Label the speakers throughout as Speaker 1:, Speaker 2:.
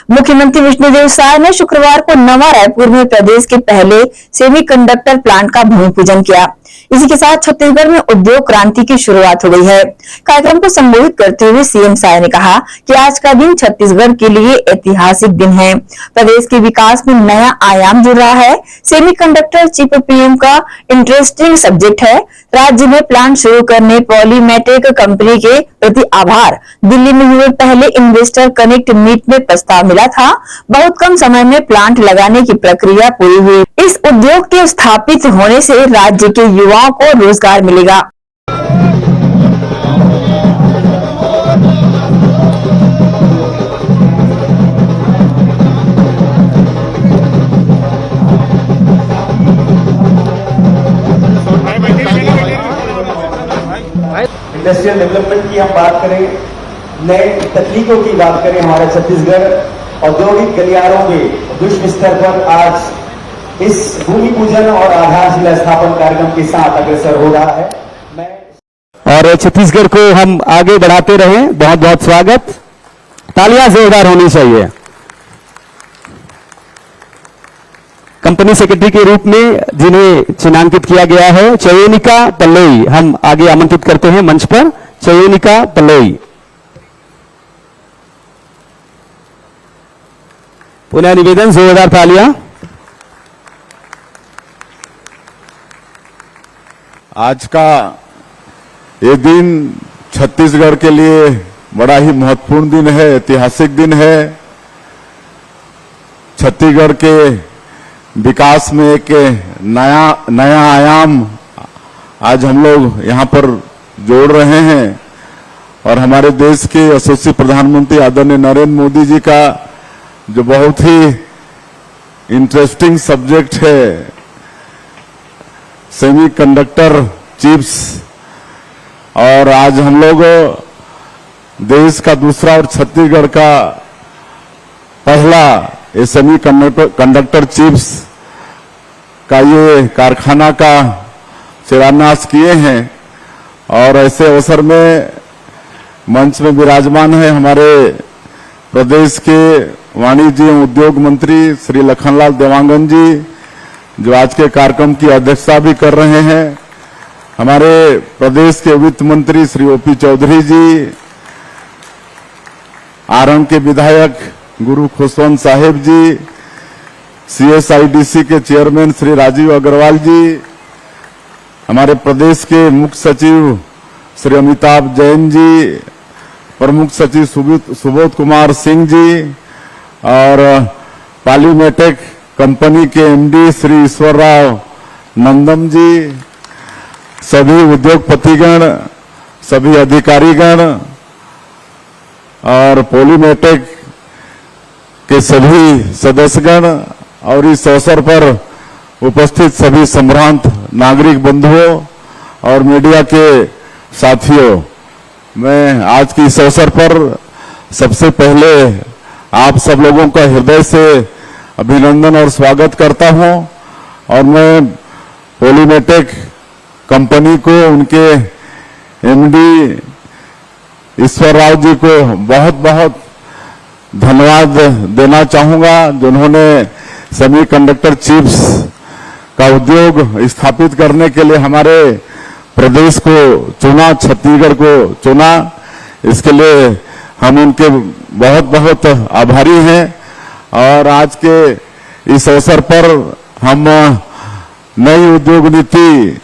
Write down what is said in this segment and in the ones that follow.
Speaker 1: मुख्यमंत्री विष्णुदेव साय ने शुक्रवार को नवा रायपुर में प्रदेश के पहले सेमीकंडक्टर प्लांट का भूमि पूजन किया। इसी के साथ छत्तीसगढ़ में उद्योग क्रांति की शुरुआत हो गई है। कार्यक्रम को संबोधित करते हुए सीएम साय ने कहा कि आज का दिन छत्तीसगढ़ के लिए ऐतिहासिक दिन है। प्रदेश के विकास में नया आयाम जुड़ रहा है। सेमीकंडक्टर चिप पीएम का इंटरेस्टिंग सब्जेक्ट है। राज्य में प्लांट शुरू करने पॉलीमेटेक कंपनी के प्रति आभार। दिल्ली में हुए पहले इन्वेस्टर कनेक्ट मीट में प्रस्ताव मिला था। बहुत कम समय में प्लांट लगाने की प्रक्रिया पूरी हुई। इस उद्योग के स्थापित होने से राज्य के युवाओं को रोजगार मिलेगा।
Speaker 2: इंडस्ट्रियल डेवलपमेंट की हम बात करें, नए तकनीकों की बात करें, हमारा छत्तीसगढ़ औद्योगिक गलियारों के विश्व स्तर पर आज इस भूमि पूजन और आधारशिला स्थापन कार्यक्रम के साथ अग्रसर हो रहा है।
Speaker 3: और छत्तीसगढ़ को हम आगे बढ़ाते रहें। बहुत बहुत स्वागत। तालियां जोरदार होनी चाहिए। कंपनी सेक्रेटरी के रूप में जिन्हें चिन्हांकित किया गया है चयनिका पल्लई, हम आगे आमंत्रित करते हैं मंच पर। चयनिका पल्लई। पुनः निवेदन, जोरदार तालियां।
Speaker 4: आज का ये दिन छत्तीसगढ़ के लिए बड़ा ही महत्वपूर्ण दिन है, ऐतिहासिक दिन है। छत्तीसगढ़ के विकास में एक नया आयाम आज हम लोग यहाँ पर जोड़ रहे हैं। और हमारे देश के यशस्वी प्रधानमंत्री आदरणीय नरेंद्र मोदी जी का जो बहुत ही इंटरेस्टिंग सब्जेक्ट है सेमीकंडक्टर चिप्स, और आज हम लोग देश का दूसरा और छत्तीसगढ़ का पहला ये सेमीकंडक्टर चिप्स का ये कारखाना का शिलान्यास किए हैं। और ऐसे अवसर में मंच में विराजमान है हमारे प्रदेश के वाणिज्य एवं उद्योग मंत्री श्री लखनलाल देवांगन जी, जो आज के कार्यक्रम की अध्यक्षता भी कर रहे हैं। हमारे प्रदेश के वित्त मंत्री श्री ओपी चौधरी जी, आरंग के विधायक गुरु खुशवंत साहेब जी, सीएसआईडीसी के चेयरमैन श्री राजीव अग्रवाल जी, हमारे प्रदेश के मुख्य सचिव श्री अमिताभ जैन जी, प्रमुख सचिव सुबोध कुमार सिंह जी, और पॉलीमेटेक कंपनी के एमडी श्री ईश्वर राव नंदम जी, सभी उद्योगपतिगण, सभी अधिकारीगण और पॉलीमेटेक के सभी सदस्यगण और इस अवसर पर उपस्थित सभी संभ्रांत नागरिक बंधुओं और मीडिया के साथियों, मैं आज की इस अवसर पर सबसे पहले आप सब लोगों का हृदय से अभिनंदन और स्वागत करता हूं। और मैं पॉलीमेटेक कंपनी को, उनके एमडी ईश्वर राव जी को बहुत बहुत धन्यवाद देना चाहूंगा, जिन्होंने सेमीकंडक्टर चिप्स का उद्योग स्थापित करने के लिए हमारे प्रदेश को चुना, छत्तीसगढ़ को चुना। इसके लिए हम उनके बहुत बहुत आभारी हैं। और आज के इस अवसर पर हम नई उद्योग नीति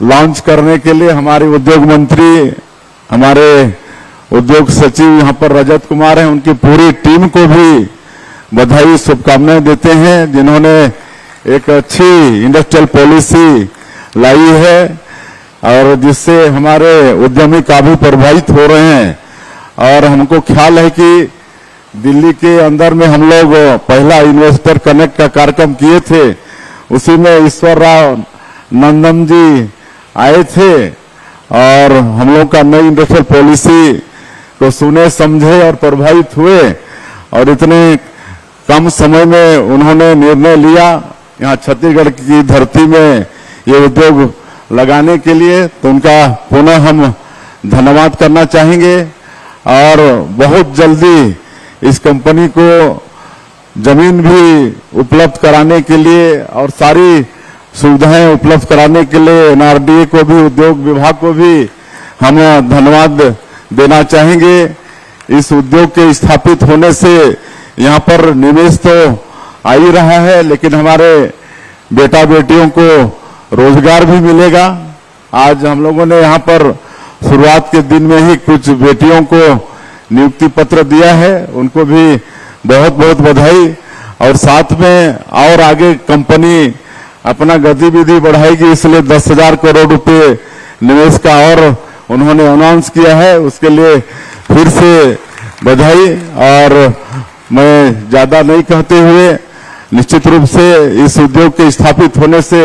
Speaker 4: लॉन्च करने के लिए हमारे उद्योग मंत्री, हमारे उद्योग सचिव यहाँ पर रजत कुमार हैं, उनकी पूरी टीम को भी बधाई शुभकामनाएं देते हैं, जिन्होंने एक अच्छी इंडस्ट्रियल पॉलिसी लाई है और जिससे हमारे उद्यमी काफी प्रभावित हो रहे हैं। और हमको ख्याल है कि दिल्ली के अंदर में हम लोग पहला इन्वेस्टर कनेक्ट का कार्यक्रम किए थे, उसी में ईश्वर राव नंदम जी आए थे और हम लोग का नई इंडस्ट्रियल पॉलिसी को सुने, समझे और प्रभावित हुए। और इतने कम समय में उन्होंने निर्णय लिया यहाँ छत्तीसगढ़ की धरती में ये उद्योग लगाने के लिए, तो उनका पुनः हम धन्यवाद करना चाहेंगे। और बहुत जल्दी इस कंपनी को जमीन भी उपलब्ध कराने के लिए और सारी सुविधाएं उपलब्ध कराने के लिए एनआरडीए को भी, उद्योग विभाग को भी हम धन्यवाद देना चाहेंगे। इस उद्योग के स्थापित होने से यहाँ पर निवेश तो आ ही रहा है, लेकिन हमारे बेटा बेटियों को रोजगार भी मिलेगा। आज हम लोगों ने यहाँ पर शुरुआत के दिन में ही कुछ बेटियों को नियुक्ति पत्र दिया है, उनको भी बहुत बहुत बधाई। और साथ में और आगे कंपनी अपना गतिविधि बढ़ाएगी, इसलिए 10,000 करोड़ रुपए निवेश का और उन्होंने अनाउंस किया है, उसके लिए फिर से बधाई। और मैं ज्यादा नहीं कहते हुए, निश्चित रूप से इस उद्योग के स्थापित होने से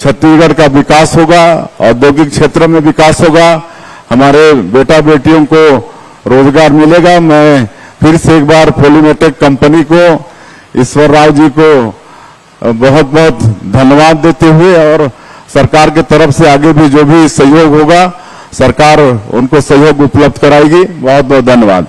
Speaker 4: छत्तीसगढ़ का विकास होगा, औद्योगिक क्षेत्र में विकास होगा, हमारे बेटा बेटियों को रोजगार मिलेगा। मैं फिर से एक बार पॉलीमेटेक कंपनी को, ईश्वर राव जी को बहुत बहुत धन्यवाद देते हुए, और सरकार के तरफ से आगे भी जो भी सहयोग होगा सरकार उनको सहयोग उपलब्ध कराएगी। बहुत बहुत धन्यवाद।